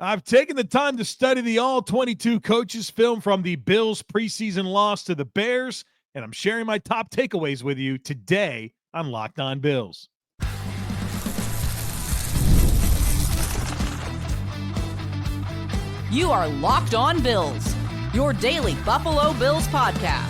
I've taken the time to study the All-22 coaches film from the Bills' preseason loss to the Bears, and I'm sharing my top takeaways with you today on Locked On Bills. You are Locked On Bills, your daily Buffalo Bills podcast.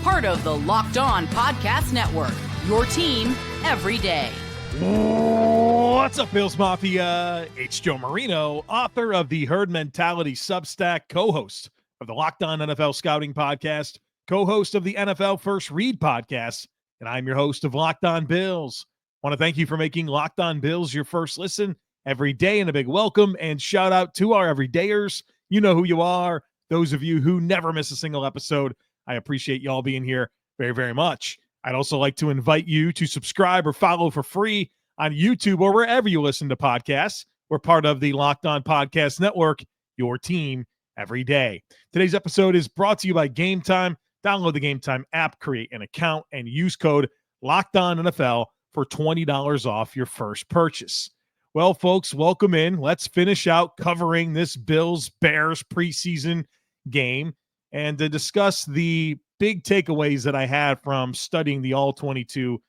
Part of the Locked On Podcast Network, your team every day. What's up, Bills Mafia? It's Joe Marino, author of the Herd Mentality Substack, co-host of the Locked On NFL Scouting Podcast, co-host of the NFL First Read Podcast, and I'm your host of Locked On Bills. I want to thank you for making Locked On Bills your first listen every day, and a big welcome and shout out to our everydayers. You know who you are. Those of you who never miss a single episode, I appreciate y'all being here very, very much. I'd also like to invite you to subscribe or follow for free on YouTube or wherever you listen to podcasts. We're part of the Locked On Podcast Network, your team every day. Today's episode is brought to you by Game Time. Download the Game Time app, create an account, and use code LOCKEDONNFL for $20 off your first purchase. Well, folks, welcome in. Let's finish out covering this Bills-Bears preseason game and to discuss the big takeaways that I had from studying the All-22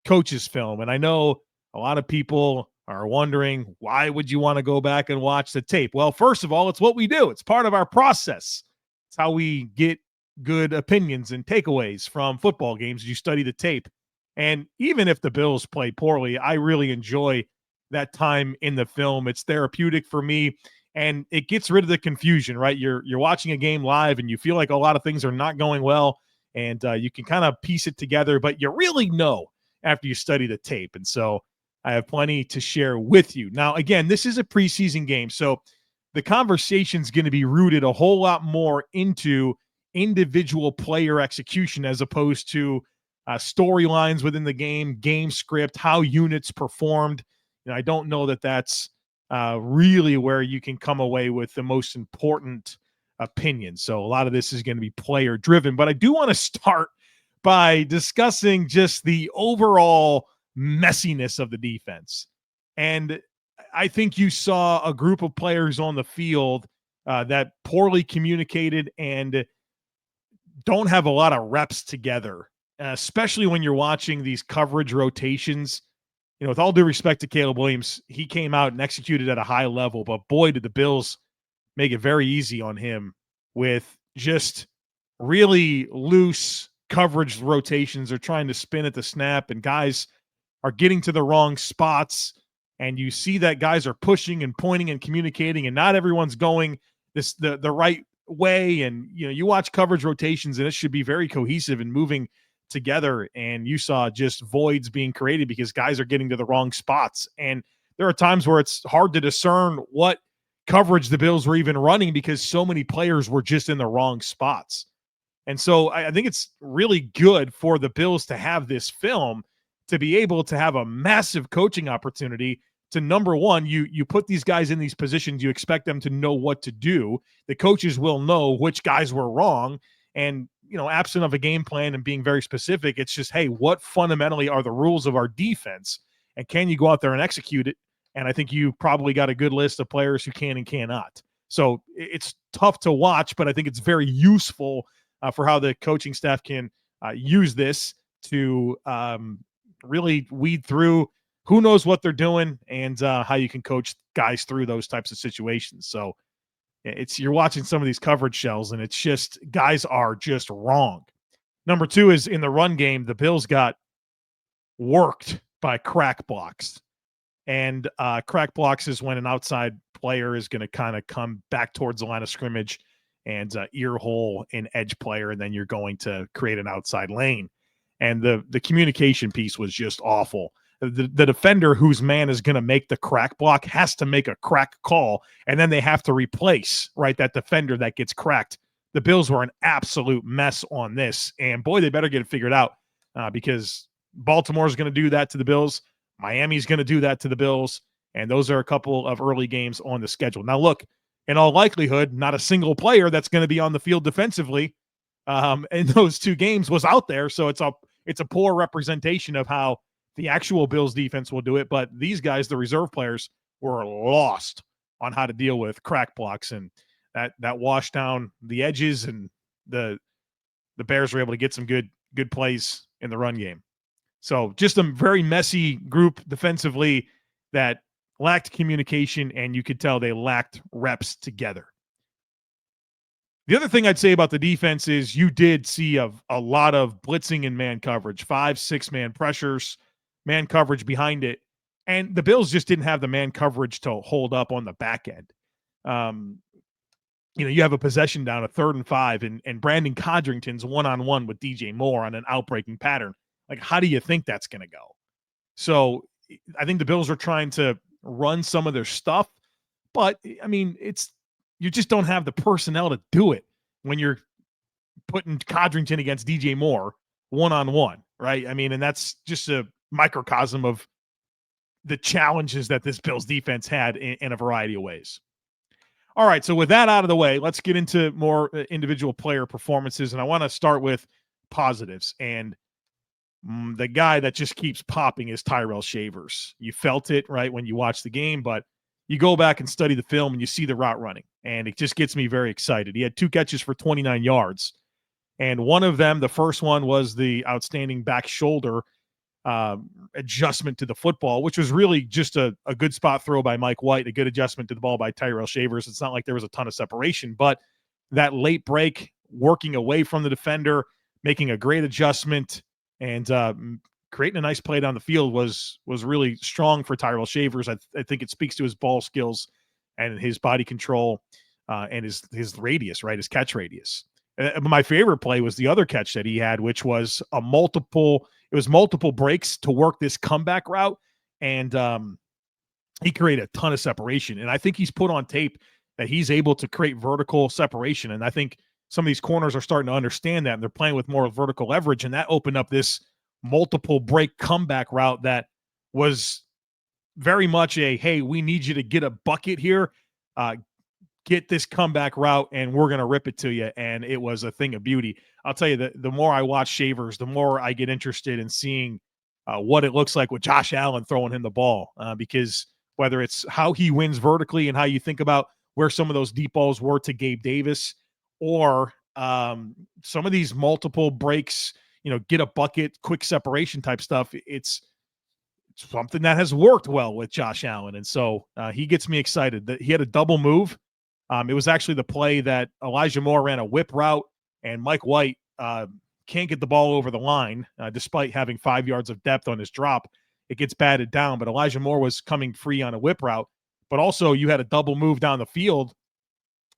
coaches film. And I know a lot of people are wondering, why would you want to go back and watch the tape? Well, first of all, it's what we do. It's part of our process. It's how we get good opinions and takeaways from football games. You study the tape. And even if the Bills play poorly, I really enjoy that time in the film. It's therapeutic for me, and it gets rid of the confusion, right? You're watching a game live, and you feel like a lot of things are not going well, and you can kind of piece it together, but you really know after you study the tape. And so I have plenty to share with you. Now, again, this is a preseason game, so the conversation is going to be rooted a whole lot more into individual player execution as opposed to storylines within the game script, how units performed. I don't know that that's really where you can come away with the most important opinion. So a lot of this is going to be player driven, but I do want to start by discussing just the overall messiness of the defense. And I think you saw a group of players on the field that poorly communicated and don't have a lot of reps together, especially when you're watching these coverage rotations. With all due respect to Caleb Williams, he came out and executed at a high level, but boy, did the Bills make it very easy on him with just really loose coverage rotations. They're trying to spin at the snap, and guys are getting to the wrong spots, and you see that guys are pushing and pointing and communicating, and not everyone's going the right way. And you watch coverage rotations, and it should be very cohesive and moving together, and you saw just voids being created because guys are getting to the wrong spots. And there are times where it's hard to discern what coverage the Bills were even running because so many players were just in the wrong spots. And so I think it's really good for the Bills to have this film, to be able to have a massive coaching opportunity to, number one, you put these guys in these positions, you expect them to know what to do. The coaches will know which guys were wrong. And absent of a game plan and being very specific, it's just, hey, what fundamentally are the rules of our defense? And can you go out there and execute it? And I think you probably got a good list of players who can and cannot. So it's tough to watch, but I think it's very useful for how the coaching staff can use this to really weed through who knows what they're doing and how you can coach guys through those types of situations. So you're watching some of these coverage shells, and it's just guys are just wrong. Number two is in the run game, the Bills got worked by crack blocks. And crack blocks is when an outside player is going to kind of come back towards the line of scrimmage and ear hole an edge player, and then you're going to create an outside lane. And the communication piece was just awful. The defender whose man is going to make the crack block has to make a crack call, and then they have to replace, right, that defender that gets cracked. The Bills were an absolute mess on this, and boy, they better get it figured out because Baltimore's going to do that to the Bills. Miami's going to do that to the Bills, and those are a couple of early games on the schedule. Now, look, in all likelihood, not a single player that's going to be on the field defensively in those two games was out there, so it's a poor representation of how the actual Bills defense will do it. But these guys, the reserve players, were lost on how to deal with crack blocks, and that washed down the edges, and the Bears were able to get some good plays in the run game. So just a very messy group defensively that lacked communication, and you could tell they lacked reps together. The other thing I'd say about the defense is you did see a lot of blitzing and man coverage, 5-6 man pressures, man coverage behind it. And the Bills just didn't have the man coverage to hold up on the back end. You have a possession down, a 3rd and 5, and Brandon Codrington's one-on-one with DJ Moore on an outbreaking pattern. Like, how do you think that's going to go? So I think the Bills are trying to run some of their stuff, but I mean, you just don't have the personnel to do it when you're putting Codrington against DJ Moore one-on-one, right? I mean, and that's just a microcosm of the challenges that this Bills defense had in a variety of ways. All right, so with that out of the way, let's get into more individual player performances, and I want to start with positives. And the guy that just keeps popping is Tyrell Shavers. You felt it, right, when you watched the game, but you go back and study the film and you see the route running, and it just gets me very excited. He had 2 catches for 29 yards, and one of them, the first one, was the outstanding back shoulder adjustment to the football, which was really just a good spot throw by Mike White, a good adjustment to the ball by Tyrell Shavers. It's not like there was a ton of separation, but that late break, working away from the defender, making a great adjustment, and creating a nice play down the field was really strong for Tyrell Shavers. I think it speaks to his ball skills and his body control and his radius, right? His catch radius. My favorite play was the other catch that he had, which was multiple breaks to work this comeback route. And he created a ton of separation. And I think he's put on tape that he's able to create vertical separation. And I think some of these corners are starting to understand that, and they're playing with more vertical leverage. And that opened up this multiple break comeback route that was very much hey, we need you to get a bucket here. Get this comeback route, and we're going to rip it to you. And it was a thing of beauty. I'll tell you that the more I watch Shavers, the more I get interested in seeing what it looks like with Josh Allen throwing him the ball, because whether it's how he wins vertically and how you think about where some of those deep balls were to Gabe Davis, or some of these multiple breaks, get a bucket, quick separation type stuff, it's something that has worked well with Josh Allen. And so he gets me excited. That he had a double move. It was actually the play that Elijah Moore ran a whip route, and Mike White can't get the ball over the line despite having 5 yards of depth on his drop. It gets batted down, but Elijah Moore was coming free on a whip route. But also you had a double move down the field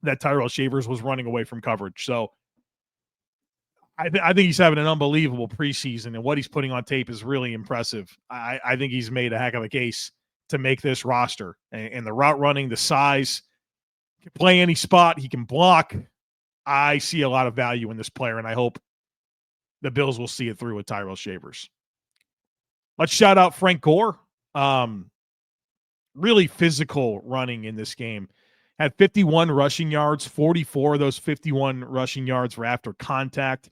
that Tyrell Shavers was running away from coverage. So I think he's having an unbelievable preseason, and what he's putting on tape is really impressive. I think he's made a heck of a case to make this roster. And the route running, the size, he can play any spot, he can block. I see a lot of value in this player, and I hope the Bills will see it through with Tyrell Shavers. Let's shout out Frank Gore. Really physical running in this game. Had 51 rushing yards. 44 of those 51 rushing yards were after contact.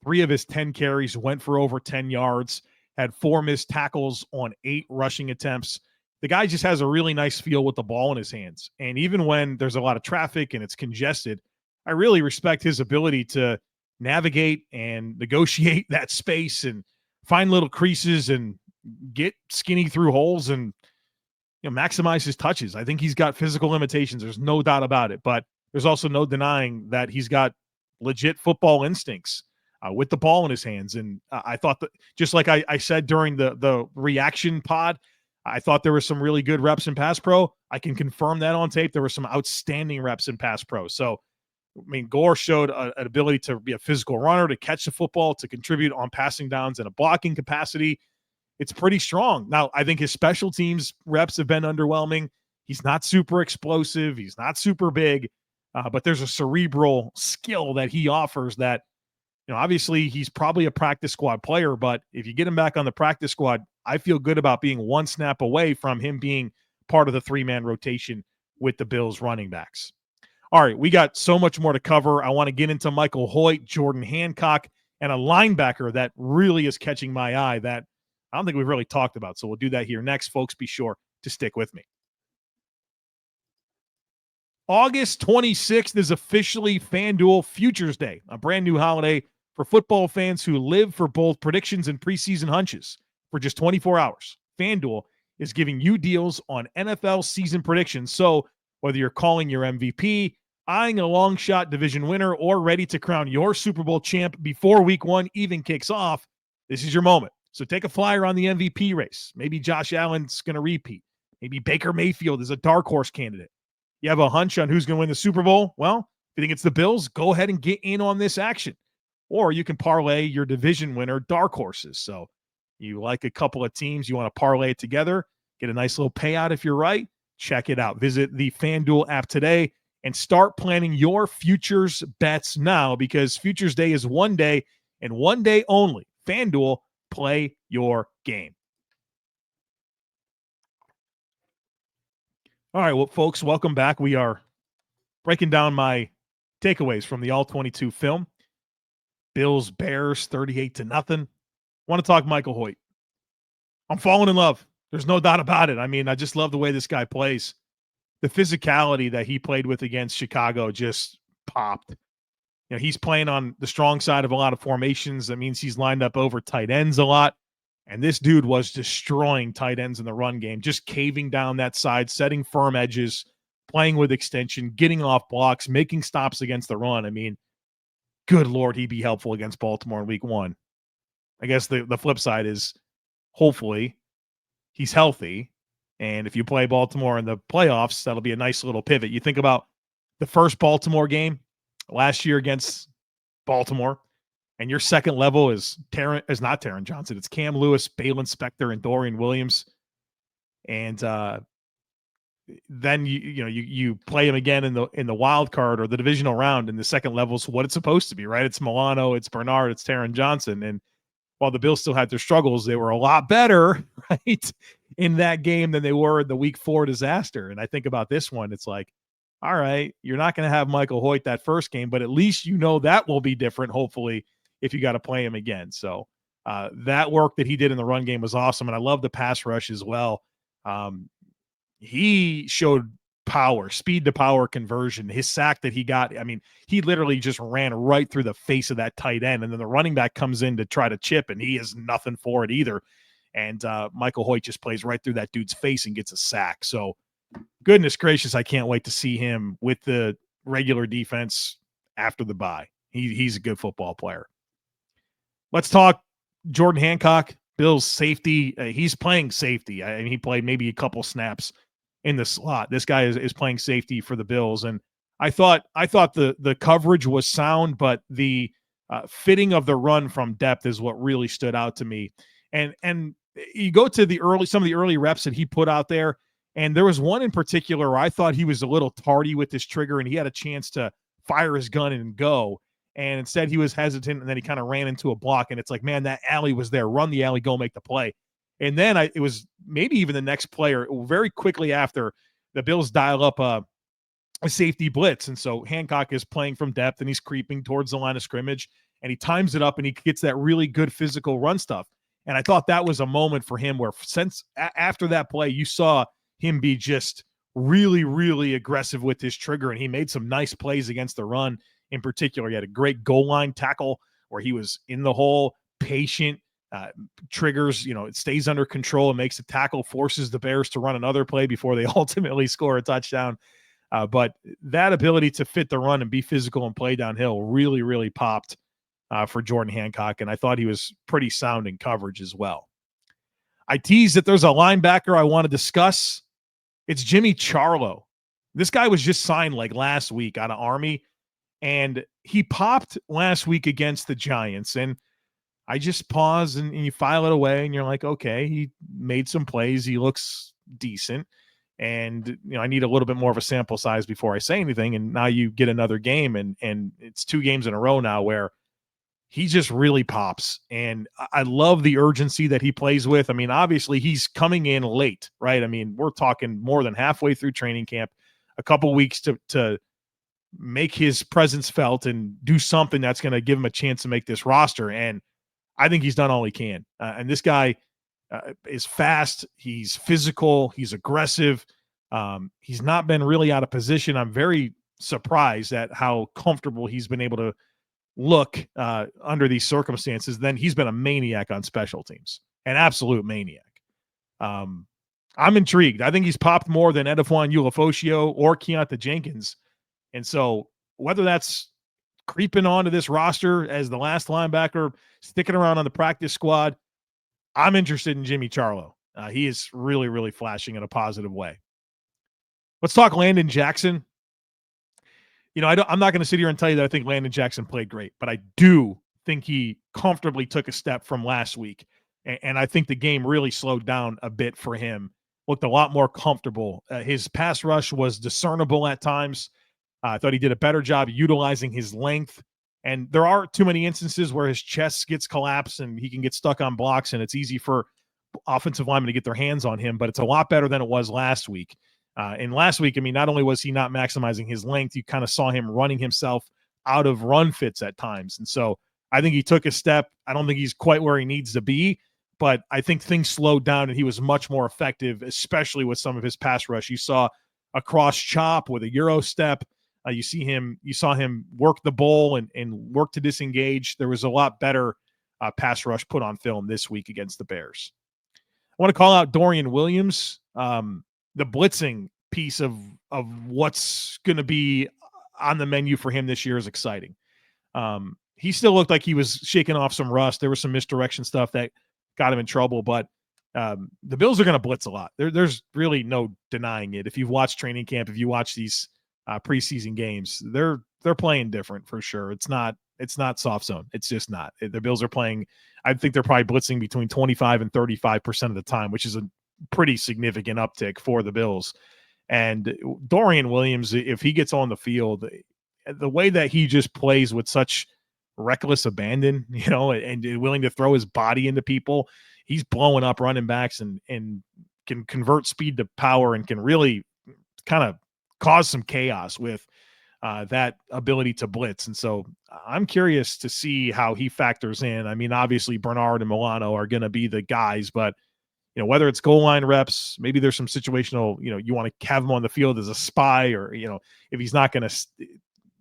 3 of his 10 carries went for over 10 yards. Had 4 missed tackles on 8 rushing attempts. The guy just has a really nice feel with the ball in his hands. And even when there's a lot of traffic and it's congested, I really respect his ability to navigate and negotiate that space and find little creases and get skinny through holes and maximize his touches. I think he's got physical limitations. There's no doubt about it. But there's also no denying that he's got legit football instincts with the ball in his hands. And I thought that, just like I said during the reaction pod, I thought there were some really good reps in pass pro. I can confirm that on tape. There were some outstanding reps in pass pro. So, I mean, Gore showed an ability to be a physical runner, to catch the football, to contribute on passing downs in a blocking capacity. It's pretty strong. Now, I think his special teams reps have been underwhelming. He's not super explosive. He's not super big, but there's a cerebral skill that he offers that, obviously he's probably a practice squad player, but if you get him back on the practice squad, I feel good about being one snap away from him being part of the 3-man rotation with the Bills running backs. All right, we got so much more to cover. I want to get into Michael Hoecht, Jordan Hancock, and a linebacker that really is catching my eye that I don't think we've really talked about. So we'll do that here next. Folks, be sure to stick with me. August 26th is officially FanDuel Futures Day, a brand new holiday for football fans who live for both predictions and preseason hunches. For just 24 hours, FanDuel is giving you deals on NFL season predictions. So whether you're calling your MVP, eyeing a long shot division winner, or ready to crown your Super Bowl champ before week one even kicks off, this is your moment. So take a flyer on the MVP race. Maybe Josh Allen's going to repeat. Maybe Baker Mayfield is a dark horse candidate. You have a hunch on who's going to win the Super Bowl? Well, if you think it's the Bills, go ahead and get in on this action. Or you can parlay your division winner dark horses. So you like a couple of teams, you want to parlay it together, get a nice little payout if you're right. Check it out. Visit the FanDuel app today and start planning your futures bets now, because Futures Day is one day and one day only. FanDuel, play your game. All right, well, folks, welcome back. We are breaking down my takeaways from the All-22 film. Bills, Bears, 38-0. Want to talk Michael Hoecht. I'm falling in love. There's no doubt about it. I mean, I just love the way this guy plays. The physicality that he played with against Chicago just popped. You know, he's playing on the strong side of a lot of formations. That means he's lined up over tight ends a lot. And this dude was destroying tight ends in the run game, just caving down that side, setting firm edges, playing with extension, getting off blocks, making stops against the run. I mean, good Lord, he'd be helpful against Baltimore in week one. I guess the flip side is hopefully he's healthy. And if you play Baltimore in the playoffs, that'll be a nice little pivot. You think about the first Baltimore game last year against Baltimore, and your second level is not Taron Johnson. It's Cam Lewis, Balin Spector, and Dorian Williams. And then you play him again in the wild card or the divisional round, and the second level is what it's supposed to be, right? It's Milano, it's Bernard, it's Taron Johnson. And while the Bills still had their struggles, they were a lot better, right, in that game than they were in the week 4 disaster. And I think about this one, it's like, all right, you're not going to have Michael Hoecht that first game, but at least you know that will be different, hopefully, if you got to play him again. So that work that he did in the run game was awesome, and I love the pass rush as well. He showed power, speed to power conversion. His sack that he got, I mean, he literally just ran right through the face of that tight end, and then the running back comes in to try to chip, and he has nothing for it either. And Michael Hoecht just plays right through that dude's face and gets a sack. So goodness gracious, I can't wait to see him with the regular defense after the bye. He's a good football player. Let's talk Jordan Hancock, Bills safety. He's playing safety. I mean, he played maybe a couple snaps in the slot. This guy is playing safety for the Bills. And I thought the coverage was sound, but the fitting of the run from depth is what really stood out to me. And you go to some of the early reps that he put out there, and there was one in particular where I thought he was a little tardy with his trigger, and he had a chance to fire his gun and go. And instead he was hesitant, and then he kind of ran into a block. And it's like, man, that alley was there. Run the alley, go make the play. And then it was maybe even the next player, very quickly after, the Bills dial up a safety blitz. And so Hancock is playing from depth, and he's creeping towards the line of scrimmage, and he times it up, and he gets that really good physical run stuff. And I thought that was a moment for him where after that play, you saw him be just really, really aggressive with his trigger, and he made some nice plays against the run. In particular, he had a great goal line tackle where he was in the hole, patient, triggers, it stays under control and makes a tackle, forces the Bears to run another play before they ultimately score a touchdown. But that ability to fit the run and be physical and play downhill really, really popped for Jordan Hancock, and I thought he was pretty sound in coverage as well. I teased that there's a linebacker I want to discuss. It's Jimmy Ciarlo. This guy was just signed like last week out of Army, and he popped last week against the Giants. And I just pause and you file it away, and you're like, okay, he made some plays. He looks decent. And, I need a little bit more of a sample size before I say anything. And now you get another game, and it's 2 games in a row now where he just really pops. And I love the urgency that he plays with. I mean, obviously he's coming in late, right? I mean, we're talking more than halfway through training camp, a couple weeks to make his presence felt and do something that's going to give him a chance to make this roster. And I think he's done all he can. And this guy is fast. He's physical. He's aggressive. He's not been really out of position. I'm very surprised at how comfortable he's been able to look under these circumstances. Then he's been a maniac on special teams, an absolute maniac. I'm intrigued. I think he's popped more than Edefwan Ulofosio or Keontae Jenkins. And so whether that's creeping onto this roster as the last linebacker, sticking around on the practice squad, I'm interested in Jimmy Ciarlo. He is really, really flashing in a positive way. Let's talk Landon Jackson. I'm not going to sit here and tell you that I think Landon Jackson played great, but I do think he comfortably took a step from last week. And I think the game really slowed down a bit for him. Looked a lot more comfortable. His pass rush was discernible at times. I thought he did a better job utilizing his length. And there are too many instances where his chest gets collapsed and he can get stuck on blocks, and it's easy for offensive linemen to get their hands on him, but it's a lot better than it was last week. And last week, not only was he not maximizing his length, you kind of saw him running himself out of run fits at times. And so I think he took a step. I don't think he's quite where he needs to be, but I think things slowed down and he was much more effective, especially with some of his pass rush. You saw a cross chop with a Euro step. You saw him work the bowl and work to disengage. There was a lot better pass rush put on film this week against the Bears. I want to call out Dorian Williams. The blitzing piece of what's going to be on the menu for him this year is exciting. He still looked like he was shaking off some rust. There was some misdirection stuff that got him in trouble, but the Bills are going to blitz a lot. There's really no denying it. If you've watched training camp, if you watch these preseason games, they're playing different for sure. It's not soft zone. It's just not. The Bills are playing. I think they're probably blitzing between 25 and 35% of the time, which is a pretty significant uptick for the Bills. And Dorian Williams, if he gets on the field, the way that he just plays with such reckless abandon, and willing to throw his body into people, he's blowing up running backs and can convert speed to power and can really kind of cause some chaos with that ability to blitz. And so I'm curious to see how he factors in. Obviously Bernard and Milano are going to be the guys, but whether it's goal line reps, maybe there's some situational, you want to have him on the field as a spy, or, if he's not going to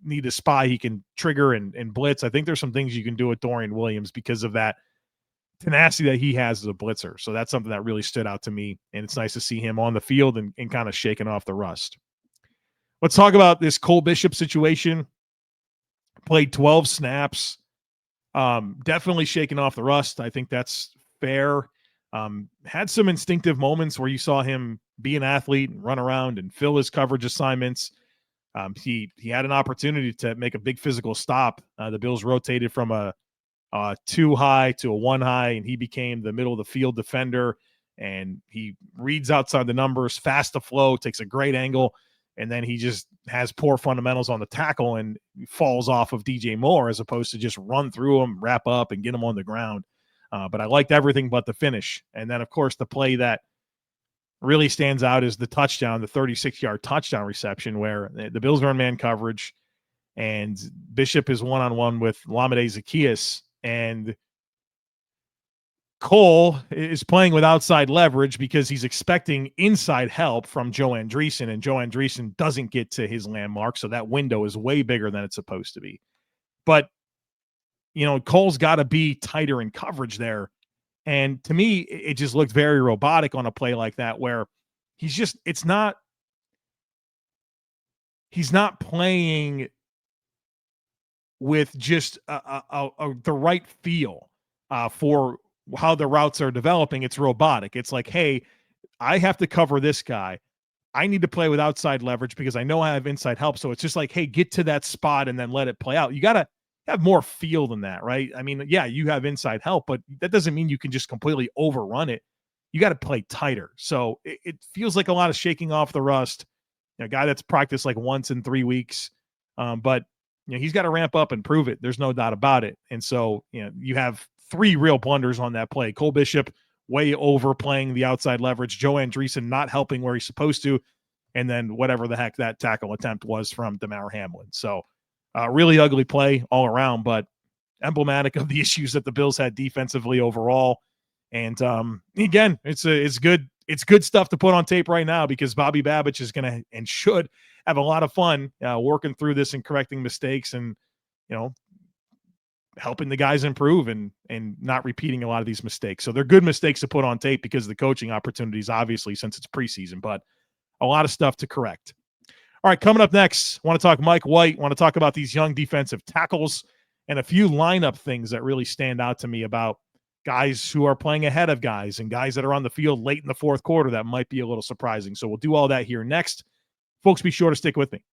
need a spy, he can trigger and blitz. I think there's some things you can do with Dorian Williams because of that tenacity that he has as a blitzer. So that's something that really stood out to me. And it's nice to see him on the field and kind of shaking off the rust. Let's talk about this Cole Bishop situation. Played 12 snaps. Definitely shaking off the rust. I think that's fair. Had some instinctive moments where you saw him be an athlete and run around and fill his coverage assignments. He had an opportunity to make a big physical stop. The Bills rotated from a 2 high to a 1 high, and he became the middle of the field defender. And he reads outside the numbers, fast to flow, takes a great angle, and then he just has poor fundamentals on the tackle and falls off of DJ Moore as opposed to just run through him, wrap up, and get him on the ground. But I liked everything but the finish. And then, of course, the play that really stands out is the touchdown, the 36-yard touchdown reception where the Bills are in man coverage and Bishop is one-on-one with Lamide Zaccheaus, and Cole is playing with outside leverage because he's expecting inside help from Joe Andreessen, and Joe Andreessen doesn't get to his landmark, so that window is way bigger than it's supposed to be. But Cole's got to be tighter in coverage there. And to me, it just looked very robotic on a play like that where he's not playing with just the right feel for how the routes are developing. It's robotic. It's like, hey, I have to cover this guy. I need to play with outside leverage because I know I have inside help. So it's just like, hey, get to that spot and then let it play out. You got to have more feel than that, right? Yeah, you have inside help, but that doesn't mean you can just completely overrun it. You got to play tighter. So it feels like a lot of shaking off the rust. A guy that's practiced like once in 3 weeks, but he's got to ramp up and prove it. There's no doubt about it. And so you have 3 real blunders on that play. Cole Bishop way overplaying the outside leverage, Joe Andreessen not helping where he's supposed to, and then whatever the heck that tackle attempt was from Damar Hamlin. So really ugly play all around, but emblematic of the issues that the Bills had defensively overall. And again, it's good it's good stuff to put on tape right now because Bobby Babich is going to and should have a lot of fun working through this and correcting mistakes and, helping the guys improve and not repeating a lot of these mistakes. So they're good mistakes to put on tape because of the coaching opportunities, obviously, since it's preseason, but a lot of stuff to correct. All right, coming up next, want to talk Mike White, want to talk about these young defensive tackles and a few lineup things that really stand out to me about guys who are playing ahead of guys and guys that are on the field late in the fourth quarter that might be a little surprising. So we'll do all that here next. Folks, be sure to stick with me.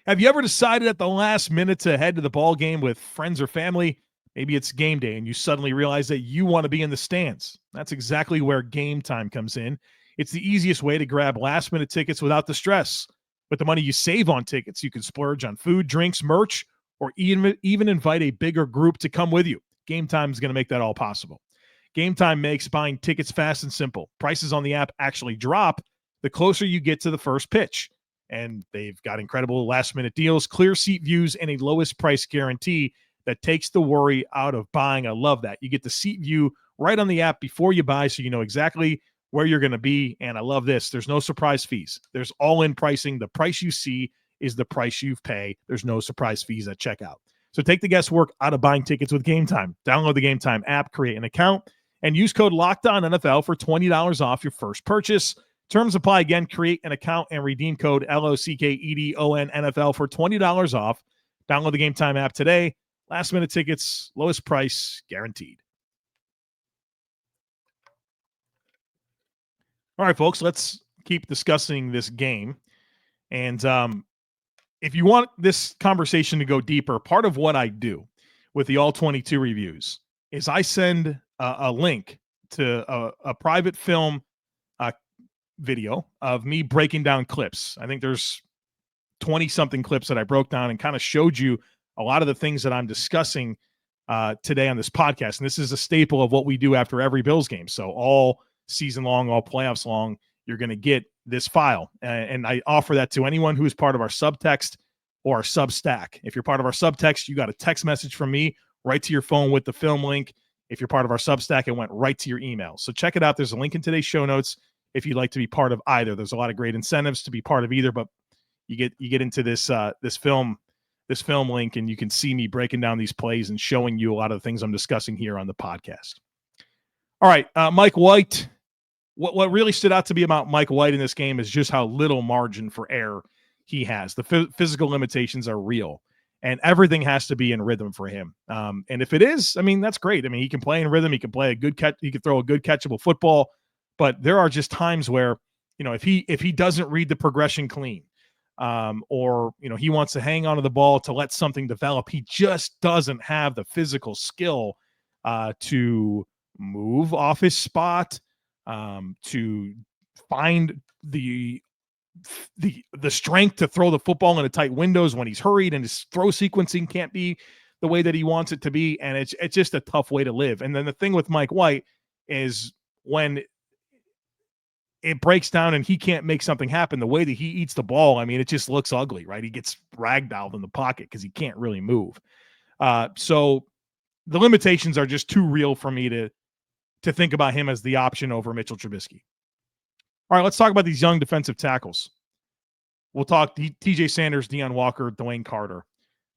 Have you ever decided at the last minute to head to the ball game with friends or family? Maybe it's game day and you suddenly realize that you want to be in the stands. That's exactly where Game Time comes in. It's the easiest way to grab last-minute tickets without the stress. With the money you save on tickets, you can splurge on food, drinks, merch, or even invite a bigger group to come with you. Game Time is going to make that all possible. Game Time makes buying tickets fast and simple. Prices on the app actually drop the closer you get to the first pitch. And they've got incredible last-minute deals, clear seat views, and a lowest price guarantee that takes the worry out of buying. I love that. You get the seat view right on the app before you buy, so you know exactly where you're going to be. And I love this. There's no surprise fees. There's all-in pricing. The price you see is the price you pay. There's no surprise fees at checkout. So take the guesswork out of buying tickets with Game Time. Download the Game Time app, create an account, and use code LOCKEDONNFL for $20 off your first purchase. Terms apply. Again, create an account and redeem code LOCKEDONNFL for $20 off. Download the Game Time app today. Last-minute tickets, lowest price, guaranteed. All right, folks, let's keep discussing this game. And if you want this conversation to go deeper, part of what I do with the All-22 reviews is I send a link to a private film video of me breaking down clips. I think there's 20-something clips that I broke down and kind of showed you a lot of the things that I'm discussing today on this podcast. And this is a staple of what we do after every Bills game. So all season long, all playoffs long, you're going to get this file. And I offer that to anyone who is part of our subtext or our Substack. If you're part of our subtext, you got a text message from me right to your phone with the film link. If you're part of our Substack, it went right to your email. So check it out. There's a link in today's show notes if you'd like to be part of either. There's a lot of great incentives to be part of either, but you get into this film link and you can see me breaking down these plays and showing you a lot of the things I'm discussing here on the podcast. All right, Mike White. What really stood out to me about Mike White in this game is just how little margin for error he has. The physical limitations are real, and everything has to be in rhythm for him. And if it is, I mean, that's great. I mean, he can play in rhythm. He can play a good catch. He can throw a good catchable football. But there are just times where, if he doesn't read the progression clean, or he wants to hang onto the ball to let something develop, he just doesn't have the physical skill to move off his spot, to find the strength to throw the football into tight windows when he's hurried, and his throw sequencing can't be the way that he wants it to be. And it's just a tough way to live. And then the thing with Mike White is when it breaks down and he can't make something happen, the way that he eats the ball, I mean, it just looks ugly, right? He gets ragdolled in the pocket because he can't really move. So the limitations are just too real for me to think about him as the option over Mitchell Trubisky. All right, let's talk about these young defensive tackles. We'll talk TJ Sanders, Deion Walker, Dwayne Carter.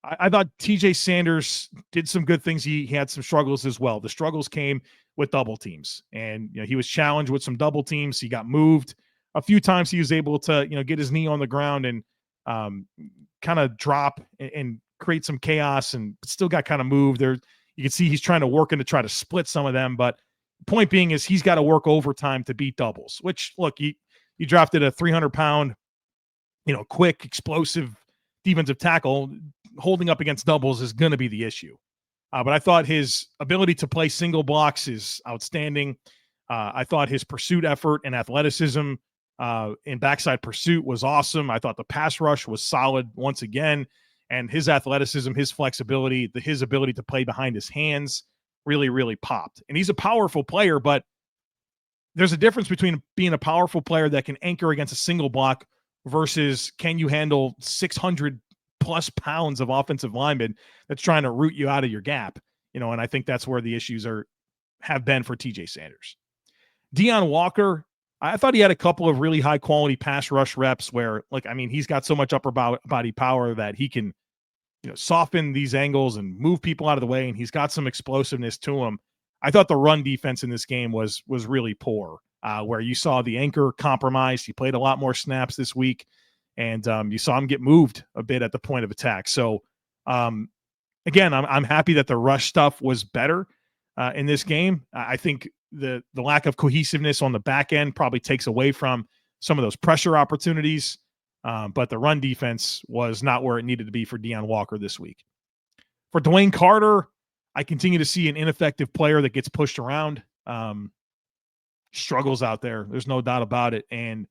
I thought TJ Sanders did some good things. He had some struggles as well. The struggles came with double teams, and he was challenged with some double teams. He got moved a few times. He was able to get his knee on the ground and kind of drop and create some chaos, and still got kind of moved there. You can see he's trying to work in to try to split some of them, but point being is he's got to work overtime to beat doubles, which, look, you drafted a 300-pound, quick, explosive defensive tackle. Holding up against doubles is going to be the issue. But I thought his ability to play single blocks is outstanding. I thought his pursuit effort and athleticism in backside pursuit was awesome. I thought the pass rush was solid once again. And his athleticism, his flexibility, his ability to play behind his hands really, really popped. And he's a powerful player, but there's a difference between being a powerful player that can anchor against a single block versus can you handle 600+ pounds of offensive lineman that's trying to root you out of your gap, and I think that's where the issues have been for TJ Sanders. Deion Walker, I thought he had a couple of really high quality pass rush reps where, he's got so much upper body power that he can, soften these angles and move people out of the way. And he's got some explosiveness to him. I thought the run defense in this game was really poor, where you saw the anchor compromised. He played a lot more snaps this week, and you saw him get moved a bit at the point of attack. So, again, I'm happy that the rush stuff was better in this game. I think the lack of cohesiveness on the back end probably takes away from some of those pressure opportunities, but the run defense was not where it needed to be for Deion Walker this week. For Dwayne Carter, I continue to see an ineffective player that gets pushed around, struggles out there. There's no doubt about it. And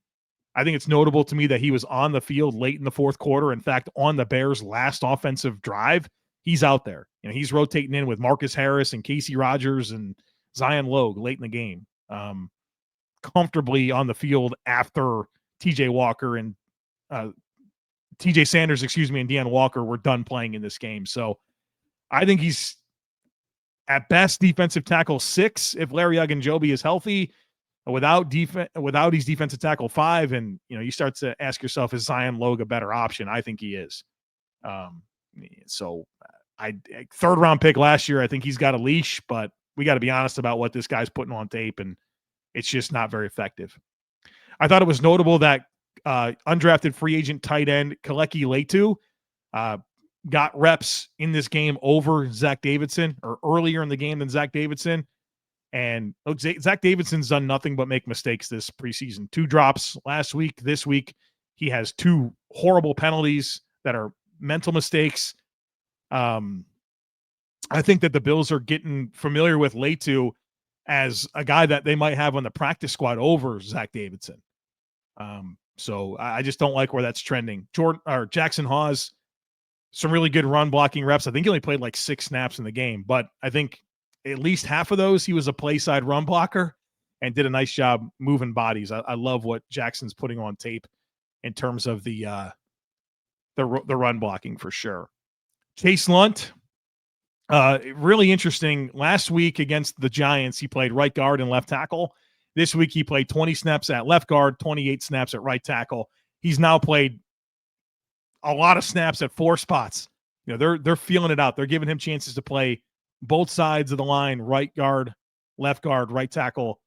I think it's notable to me that he was on the field late in the fourth quarter. In fact, on the Bears' last offensive drive, he's out there. He's rotating in with Marcus Harris and Casey Rogers and Zion Logue late in the game, comfortably on the field after TJ Sanders, and Deion Walker were done playing in this game. So I think he's at best defensive tackle 6 if Larry Ogunjobi is healthy. Without he's defensive tackle 5, and you start to ask yourself, is Zion Logue a better option? I think he is. So third round pick last year. I think he's got a leash, but we got to be honest about what this guy's putting on tape, and it's just not very effective. I thought it was notable that undrafted free agent tight end Kaleki Letu got reps in this game over Zach Davidson, or earlier in the game than Zach Davidson. And look, Zach Davidson's done nothing but make mistakes this preseason. 2 drops last week. This week, he has 2 horrible penalties that are mental mistakes. I think that the Bills are getting familiar with Letu as a guy that they might have on the practice squad over Zach Davidson. So I just don't like where that's trending. Jackson Hawes, some really good run blocking reps. I think he only played like 6 snaps in the game, but I think at least half of those, he was a play side run blocker and did a nice job moving bodies. I love what Jackson's putting on tape in terms of the run blocking for sure. Chase Lunt, really interesting. Last week against the Giants, he played right guard and left tackle. This week, he played 20 snaps at left guard, 28 snaps at right tackle. He's now played a lot of snaps at 4 spots. They're feeling it out. They're giving him chances to play both sides of the line: right guard, right tackle,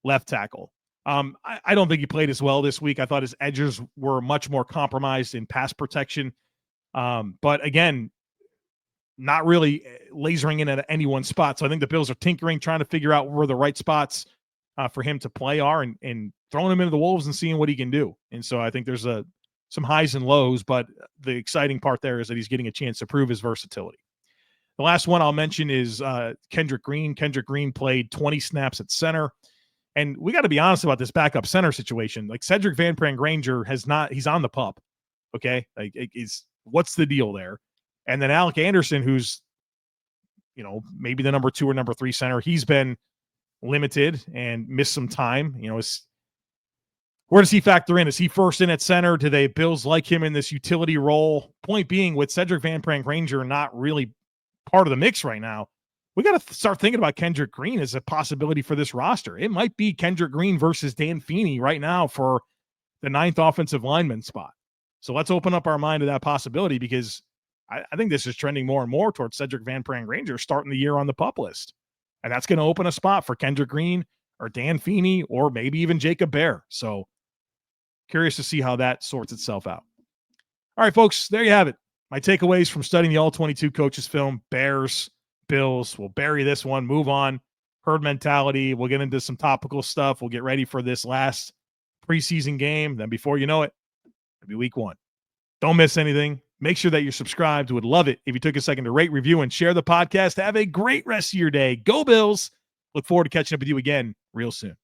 left tackle. I don't think he played as well this week. I thought his edges were much more compromised in pass protection. But again, not really lasering in at any one spot. So I think the Bills are tinkering, trying to figure out where the right spots for him to play are, and throwing him into the Wolves and seeing what he can do. And so I think there's some highs and lows, but the exciting part there is that he's getting a chance to prove his versatility. The last one I'll mention is Kendrick Green. Kendrick Green played 20 snaps at center. And we got to be honest about this backup center situation. Like, Cedric Van Pran-Granger he's on the pup. Okay. What's the deal there? And then Alec Anderson, who's, maybe the number 2 or number 3 center, he's been limited and missed some time. Where does he factor in? Is he first in at center? Do they Bills like him in this utility role? Point being, with Cedric Van Pran-Granger not really part of the mix right now, we got to start thinking about Kendrick Green as a possibility for this roster. It might be Kendrick Green versus Dan Feeney right now for the 9th offensive lineman spot. So let's open up our mind to that possibility, because I think this is trending more and more towards Cedric Van Pran-Granger starting the year on the PUP list. And that's going to open a spot for Kendrick Green or Dan Feeney or maybe even Jacob Bear. So curious to see how that sorts itself out. All right, folks, there you have it. My takeaways from studying the All-22 coaches film: Bears, Bills. We'll bury this one, move on. Herd mentality. We'll get into some topical stuff. We'll get ready for this last preseason game. Then before you know it, it'll be week 1. Don't miss anything. Make sure that you're subscribed. Would love it if you took a second to rate, review, and share the podcast. Have a great rest of your day. Go Bills. Look forward to catching up with you again real soon.